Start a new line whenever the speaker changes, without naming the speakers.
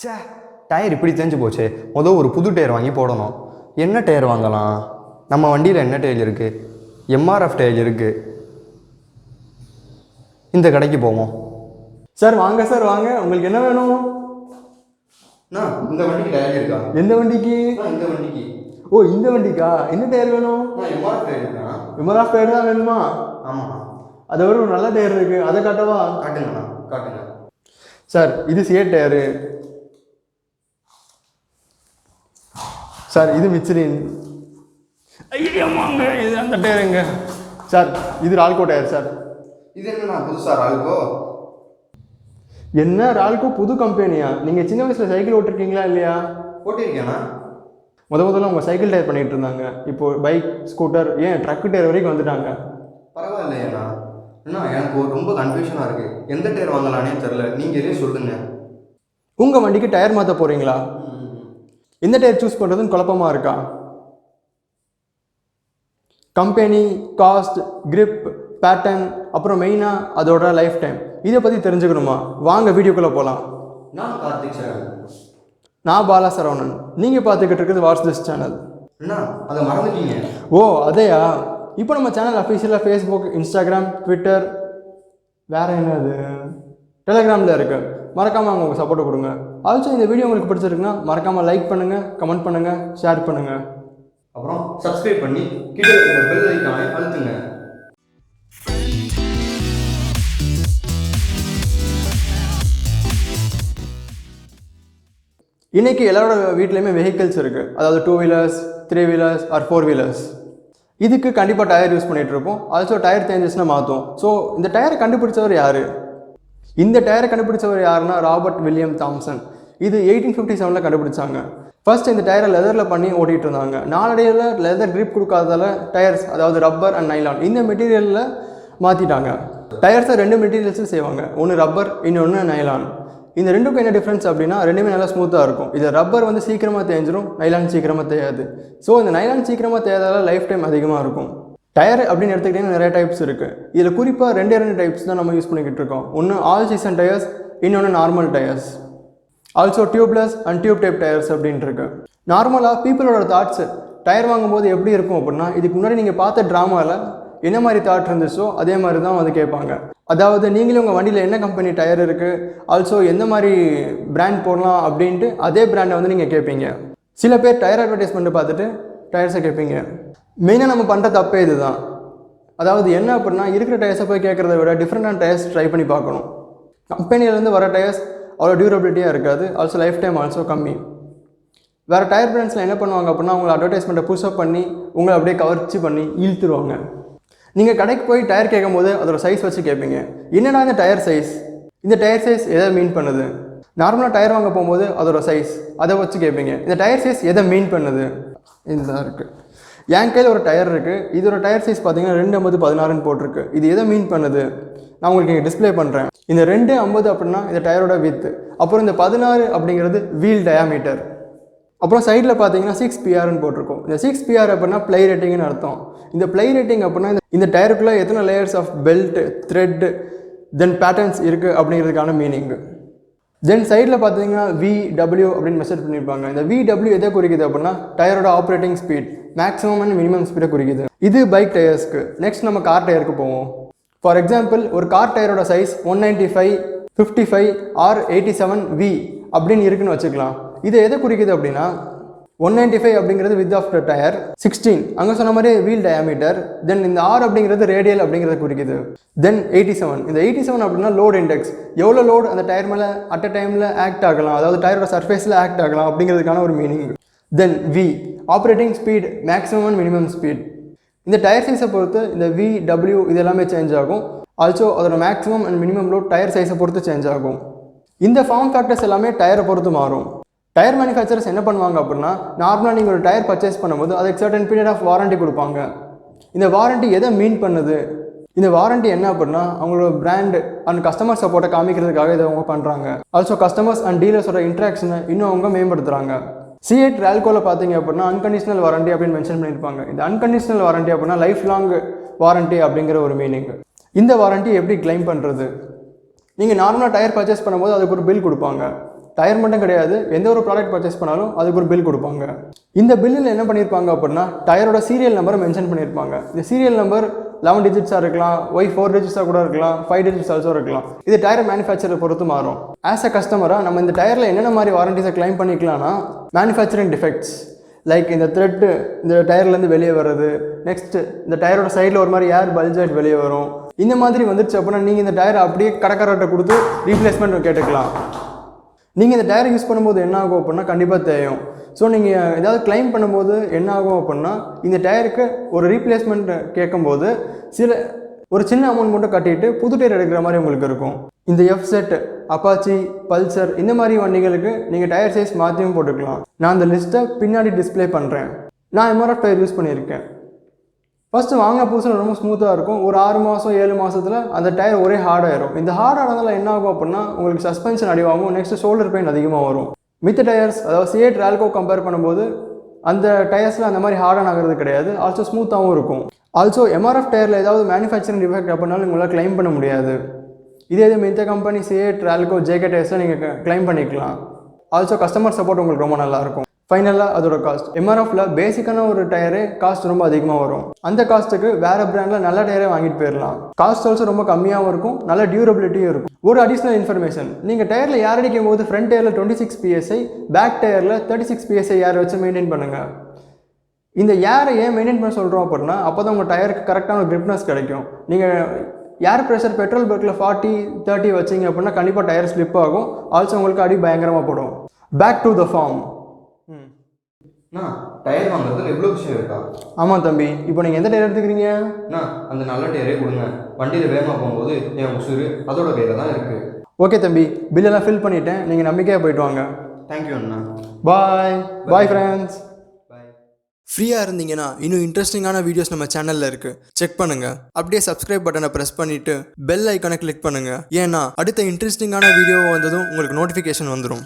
சே, tyre இப்படி தேஞ்சு போச்சு. ஒரு புது டயர் வாங்கி போடணும். என்ன டயர் வாங்கலாம்? நம்ம வண்டியில் என்ன டயர் இருக்குது? எம்ஆர்எஃப் டயர் இருக்குது. இந்த கடைக்கு போவோம்.
சார் வாங்க சார் வாங்க, உங்களுக்கு என்ன வேணும்?
இந்த வண்டிக்கு டயர் இருக்கா?
எந்த வண்டிக்கு?
இந்த வண்டிக்கு.
ஓ, இந்த வண்டிக்கா? என்ன டயர் வேணும்?
எம்ஆர்எஃப் டயர் இருக்கா?
எம்ஆர்எஃப் டயர் தான் வேணுமா?
ஆமாம்.
அதை விட ஒரு நல்ல டயர் இருக்குது, அதை காட்டவா?
காட்டுங்கண்ணா, காட்டுங்க.
சார் இது சிஎட் டயரு. சார் இது மிச்லின். ஐயாமாங்க, இது அந்த டயருங்க. சார் இது ரால்கோ டயர் சார்.
இது என்னண்ணா புதுசா ரால்கோ?
என்ன ரால்கோ புது கம்பெனியா? நீங்கள் சின்ன வயசில் சைக்கிள் ஓட்டிருக்கீங்களா இல்லையா?
ஓட்டிருக்கேண்ணா.
முதல்ல உங்கள் சைக்கிள் டயர் பண்ணிகிட்டு இருந்தாங்க. இப்போது பைக், ஸ்கூட்டர், ஏன் ட்ரக்கு டயர் வரைக்கும் வந்துட்டாங்க.
பரவாயில்லையாண்ணா. அண்ணா எனக்கு ரொம்ப கன்ஃபியூஷனாக இருக்குது. எந்த டயர் வாங்கலானே தெரில. நீங்கள் எதையும் சொல்லுங்கள்.
உங்கள் வண்டிக்கு டயர் மாற்ற போகிறீங்களா? எந்த டயர் சூஸ் பண்ணுறதுன்னு குழப்பமாக இருக்கா? கம்பெனி, காஸ்ட், கிரிப், பேட்டர்ன், அப்புறம் மெயினாக அதோட லைஃப் டைம், இதை பற்றி தெரிஞ்சுக்கணுமா? வாங்க வீடியோக்குள்ளே போகலாம்.
நான் கார்த்திக் சார்.
நான் பாலா சரவணன். நீங்கள் பார்த்துக்கிட்டு இருக்கிறது வாட்ஸ் திஸ் சேனல்.
அண்ணா அதை மறந்துட்டீங்க.
ஓ அதையா? இப்போ நம்ம சேனல் அஃபீஷியலாக ஃபேஸ்புக், இன்ஸ்டாகிராம், ட்விட்டர், வேறு என்னது, டெலிகிராமில் இருக்குது. மறக்காமல் அவங்க உங்கள் சப்போர்ட்டை கொடுங்க. ஆல்சோ இந்த வீடியோ உங்களுக்கு பிடிச்சிருக்குன்னா மறக்காமல் லைக் பண்ணுங்கள், கமெண்ட் பண்ணுங்கள், ஷேர் பண்ணுங்கள்.
அப்புறம் சப்ஸ்கிரைப் பண்ணி கீழே இருக்கிற பெல் ஐகானை அழுத்துங்க.
இன்றைக்கி எல்லாரோட வீட்லேயுமே வெஹிக்கிள்ஸ் இருக்குது. அதாவது 2 வீலர்ஸ், 3 வீலர்ஸ் ஆர் 4 வீலர்ஸ். இதுக்கு கண்டிப்பாக டயர் யூஸ் பண்ணிகிட்ருப்போம். ஆல்சோ டயர் தேஞ்சஸ்னா மாற்றும். ஸோ இந்த டயரை கண்டுபிடிச்சவர் யார்? இந்த டயரை கண்டுபிடிச்சவர் யாருன்னா ராபர்ட் வில்லியம் தாம்சன். இது 1857 கண்டுபிடிச்சாங்க. ஃபர்ஸ்ட் இந்த டயரை லெதரில் பண்ணி ஓட்டிகிட்டு இருந்தாங்க. நாளடைவில் லெதர் கிரிப் கொடுக்காததால டயர்ஸ், அதாவது ரப்பர் அண்ட் நைலான், இந்த மெட்டீரியலில் மாற்றிட்டாங்க. டயர்ஸை 2 மெட்டீரியல்ஸும் செய்வாங்க. ஒன்று ரப்பர், இன்னொன்று நைலான். இந்த ரெண்டுக்கும் என்ன டிஃப்ரென்ஸ் அப்படின்னா, ரெண்டுமே நல்லா ஸ்மூத்தாக இருக்கும். இது ரப்பர் வந்து சீக்கிரமாக தேஞ்சிரும், நைலான் சீக்கிரமாக தேயாது. ஸோ இந்த நைலான் சீக்கிரமாக தேயாதால லைஃப் டைம் அதிகமாக இருக்கும். டயர் அப்படின்னு எடுத்துக்கிட்டிங்கன்னா நிறைய டைப்ஸ் இருக்குது. இதில் குறிப்பாக 2 டைப்ஸ் தான் நம்ம யூஸ் பண்ணிக்கிட்டு இருக்கோம். ஒன்று ஆல் சீசன் டயர்ஸ், இன்னொன்று normal tyres. Also tubeless and tube type tyres அப்படின்ட்டு இருக்கு. நார்மலாக பீப்புளோட தாட்ஸ் டயர் வாங்கும்போது எப்படி இருக்கும் அப்படின்னா, இதுக்கு முன்னாடி நீங்கள் பார்த்த ட்ராமாவில் என்ன மாதிரி தாட் இருந்துச்சோ அதே மாதிரி தான் வந்து கேட்பாங்க. அதாவது நீங்களே உங்கள் வண்டியில் என்ன கம்பெனி டயர் இருக்குது, ஆல்சோ எந்த மாதிரி பிராண்ட் போடலாம் அப்படின்ட்டு அதே பிராண்டை வந்து நீங்கள் கேட்பீங்க. சில பேர் டயர் அட்வர்டைஸ்மெண்ட்டை பார்த்துட்டு டயர்ஸை கேட்பீங்க. மெயினாக நம்ம பண்ணுற தப்பே இது தான். அதாவது என்ன அப்படின்னா, இருக்கிற டயர்ஸை போய் கேட்குறத விட டிஃப்ரெண்டான டயர்ஸ் ட்ரை பண்ணி பார்க்கணும். கம்பெனிலேருந்து வர டயர்ஸ் அவ்வளோ டியூரபிலிட்டியாக இருக்காது. ஆல்சோ லைஃப் டைம் ஆல்சோ கம்மி. வேறு டயர் பிராண்ட்ஸில் என்ன பண்ணுவாங்க அப்படின்னா, உங்களை அட்வர்டைஸ்மெண்ட்டை புஷ்அப் பண்ணி உங்களை அப்படியே கவர்ச்சி பண்ணி இழுத்துருவாங்க. நீங்கள் கடைக்கு போய் டயர் கேட்கும் போது அதோட சைஸ் வச்சு கேட்பீங்க. என்னடா இந்த டயர் சைஸ், இந்த டயர் சைஸ் எதை மீன் பண்ணுது? நார்மலாக டயர் வாங்க போகும்போது அதோட சைஸ் அதை வச்சு கேட்பீங்க. இந்த டயர் சைஸ் எதை மீன் பண்ணுது? இதுதான் இருக்குது. என் கையில் ஒரு டயர் இருக்குது. இதோட டயர் சைஸ் பார்த்தீங்கன்னா 2/50/16 போட்டிருக்கு. இது எதை மீன் பண்ணுது? நான் உங்களுக்கு இங்கே டிஸ்பிளே பண்ணுறேன். இந்த 2/50 அப்படின்னா இந்த டயரோட வித்து. அப்புறம் இந்த 16 அப்படிங்கிறது வீல் டயாமீட்டர். அப்புறம் சைடில் பார்த்தீங்கன்னா 6PR போட்டிருக்கோம். இந்த 6PR அப்படின்னா ப்ளை ரேட்டிங்னு அர்த்தம். இந்த ப்ளை ரேட்டிங் அப்படின்னா இந்த டயருக்குள்ளே எத்தனை layers of belt, thread, then patterns இருக்குது அப்படிங்கிறதுக்கான மீனிங். தென் சைடில் பார்த்தீங்கன்னா VW அப்படின்னு மெஷர் பண்ணியிருப்பாங்க. இந்த VW எதை குறிக்குது அப்படின்னா டயரோட operating speed, maximum and minimum ஸ்பீடை குறிக்குது. இது பைக் டயர்ஸ்க்கு. நெக்ஸ்ட் நம்ம கார் டயருக்கு போவோம். ஃபார் எக்ஸாம்பிள், ஒரு கார் டயரோட சைஸ் 195, 55 ஆர் 87V அப்படின்னு இருக்குன்னு வச்சுக்கலாம். இது எதை குறிக்குது அப்படின்னா 195 அப்படிங்கிறது வித் ஆஃப் த டயர், 16 அங்கே சொன்ன மாதிரி வீல் டயாமீட்டர், தென் இந்த R அப்படிங்கிறது ரேடியல் அப்படிங்கிறத குறிக்குது. தென் 87, இந்த 87 அப்படின்னா லோட் இண்டெக்ஸ், எவ்வளோ லோட் அந்த டயர் மேலே அட் அ டைமில் ஆக்ட் ஆகலாம், அதாவது டயரோட சர்ஃபேஸில் ஆக்ட் ஆகலாம் அப்படிங்கிறதுக்கான ஒரு meaning. Then V operating speed, maximum and minimum speed. இந்த டயர் சைஸை பொறுத்து இந்த VW இது எல்லாமே சேஞ்ச் ஆகும். ஆல்சோ அதோட maximum and minimum load tyre சைஸை பொறுத்து சேஞ்ச் ஆகும். இந்த ஃபார்ம் ஃபேக்டர்ஸ் எல்லாமே டயரை பொறுத்து மாறும். டயர் மேனுஃபேக்சரர்ஸ் என்ன பண்ணுவாங்க அப்படின்னா, நார்மலாக நீங்கள் ஒரு டயர் பர்ச்சேஸ் பண்ணும்போது அதுக்கு சர்டன் பீரியட் ஆஃப் வாரண்ட்டி கொடுப்பாங்க. இந்த வாரண்ட்டி எதை மீன் பண்ணுது? இந்த வாரண்ட்டி என்ன அப்படின்னா அவங்களோட பிராண்ட் அண்ட் கஸ்டமர் சப்போர்ட்டை காமிக்கிறதுக்காக இதை அவங்க பண்ணுறாங்க. ஆல்சோ கஸ்டமர்ஸ் அண்ட் டீலர்ஸோட இன்ட்ராக்ஷனை இன்னும் அவங்க மேம்படுத்துகிறாங்க. சிஎட் ரால்கோவில் பார்த்தீங்க அப்படின்னா அன்கண்டிஷனல் வாரண்ட்டி அப்படின்னு மென்ஷன் பண்ணியிருப்பாங்க. இந்த அன்கண்டிஷனல் வாரண்ட்டி அப்படின்னா லைஃப் லாங் வாரண்ட்டி அப்படிங்கிற ஒரு மீனிங். இந்த வாரண்ட்டி எப்படி கிளைம் பண்ணுறது? நீங்கள் நார்மலாக டயர் பர்ச்சேஸ் பண்ணும்போது அதுக்கு ஒரு பில் கொடுப்பாங்க. டயர் மட்டும் கிடையாது, எந்த ஒரு ப்ராடக்ட் பர்ச்சேஸ் பண்ணாலும் அதுக்கு ஒரு பில் கொடுப்பாங்க. இந்த பில்லில் என்ன பண்ணியிருப்பாங்க அப்படின்னா டயரோட சீரியல் நம்பரை மென்ஷன் பண்ணியிருப்பாங்க. இந்த சீரியல் நம்பர் 11 டிஜிட்ஸாக இருக்கலாம், 4 டிஜிட்ஸாக கூட இருக்கலாம், 5 டிஜிட்ஸ் ஆல்சோ இருக்கலாம். இது டயர் மேனுஃபேக்சரை பொறுத்து மாறும். ஆஸ் அ கஸ்டமராக நம்ம இந்த டயரில் என்னென்ன மாதிரி வாரண்டிஸை கிளைம் பண்ணிக்கலாம்னா மேனுஃபேக்சரிங் டிஃபெக்ட்ஸ் லைக் இந்த த்ரெட்டு இந்த டயர்லேருந்து வெளியே வர்றது, நெக்ஸ்ட்டு இந்த டயரோட சைடில் ஒரு மாதிரி ஏர் பல்ஜாய்ட் வெளியே வரும். இந்த மாதிரி வந்துருச்சு அப்படின்னா நீங்கள் இந்த டயரை அப்படியே கடைக்காரர்கிட்ட கொடுத்து ரீப்ளேஸ்மெண்ட் கேட்டுக்கலாம். நீங்கள் இந்த டயரை யூஸ் பண்ணும்போது என்ன ஆகும் அப்படின்னா கண்டிப்பாக தேயும். ஸோ நீங்கள் ஏதாவது கிளைம் பண்ணும்போது என்ன ஆகும் அப்படின்னா இந்த டயருக்கு ஒரு ரீப்ளேஸ்மெண்ட் கேட்கும்போது ஒரு சின்ன அமௌண்ட் மட்டும் கட்டிட்டு புது டயர் எடுக்கிற மாதிரி உங்களுக்கு இருக்கும். இந்த எஃப்செட், அப்பாச்சி, பல்சர் இந்த மாதிரி வண்டிகளுக்கு நீங்கள் டயர் சைஸ் மாற்றியும் போட்டுக்கலாம். நான் அந்த லிஸ்ட்டை பின்னாடி டிஸ்பிளே பண்ணுறேன். நான் எம்ஆர்எஃப் டயர் யூஸ் பண்ணியிருக்கேன். ஃபஸ்ட்டு வாங்கின புதுசில் ரொம்ப ஸ்மூத்தாக இருக்கும். ஒரு 6 மாதம் 7 மாதத்தில் அந்த டயர் ஒரே ஹார்டாயிரும். இந்த ஹார்ட் ஆனதால் என்ன ஆகும் அப்படின்னா உங்களுக்கு சஸ்பென்ஷன் அடிவாகும், நெக்ஸ்ட்டு ஷோல்டர் பெயின் அதிகமாக வரும். மித்த டயர்ஸ் அதாவது சிஏட் ரால்கோ கம்பேர் பண்ணும்போது அந்த டயர்ஸில் அந்த மாதிரி ஹார்டான் ஆகிறது கிடையாது. ஆல்சோ ஸ்மூத்தாகவும் இருக்கும். ஆல்சோ எம்ஆர்எஃப் டயரில் ஏதாவது மேனுஃபேக்சரிங் டிஃபெக்ட் அப்படின்னாலும் உங்களால் கிளைம் பண்ண முடியாது. இதே மித்த கம்பெனி சிஏட் ரால்கோ ஜேகே டயர்ஸில் நீங்கள் கிளைம் பண்ணிக்கலாம். ஆல்சோ கஸ்டமர் சப்போர்ட் உங்களுக்கு ரொம்ப நல்லாயிருக்கும். ஃபைனலாக அதோட காஸ்ட் எம்ஆர்எஃப்ல பேசிக்கான ஒரு டயரு காஸ்ட் ரொம்ப அதிகமாக வரும். அந்த காஸ்ட்டுக்கு வேறு பிராண்டில் நல்ல டயரே வாங்கிட்டு போயிடலாம். காஸ்ட் ஆல்சோ ரொம்ப கம்மியாகவும் இருக்கும், நல்ல டியூரபிலிட்டியும் இருக்கும். ஒரு அடிஷ்னல் இன்ஃபர்மேஷன், நீங்கள் டயரில் ஏர் அடிக்கும் போது ஃப்ரண்ட் டயரில் 26 PSI, பேக் டயரில் 36 PSI ஏர் வச்சு மெயின்டைன் பண்ணுங்கள். இந்த ஏரை ஏன் மெயின்டைன் பண்ண சொல்கிறோம் அப்படின்னா அப்போ தான் உங்கள் டயருக்கு கரெக்டான ஒரு கிரிப்னஸ் கிடைக்கும். நீங்கள் ஏர் ப்ரெஷர் பெட்ரோல் பைக்கில் 40-30 வச்சிங்க அப்படின்னா கண்டிப்பாக டயர் ஸ்லிப் ஆகும். ஆல்சோ உங்களுக்கு அடி பயங்கரமாக போடும். Back to the form.
Tyre வாங்குறதுல எவ்வளோ விஷயம் இருக்கா?
ஆமாம் தம்பி, இப்போ நீங்கள் எந்த டயர் எடுத்துக்கிறீங்க?
அந்த நல்ல டயரே கொடுங்க. வண்டியில் வேகமாக போகும்போது என் உசுறு அதோட கையில் தான் இருக்குது.
ஓகே தம்பி, பில்லெல்லாம் ஃபில் பண்ணிட்டேன். நீங்கள் நம்பிக்கையாக போயிட்டு வாங்க.
தேங்க்யூ அண்ணா.
Bye friends. ஃப்ரீயாக இருந்தீங்கன்னா இன்னும் இன்ட்ரெஸ்டிங்கான வீடியோஸ் நம்ம சேனலில் இருக்குது, செக் பண்ணுங்கள். அப்படியே சப்ஸ்கிரைப் பட்டனை ப்ரெஸ் பண்ணிவிட்டு பெல் ஐக்கானை கிளிக் பண்ணுங்கள். ஏன்னா அடுத்த இன்ட்ரெஸ்டிங்கான வீடியோ வந்ததும் உங்களுக்கு நோட்டிஃபிகேஷன் வந்துடும்.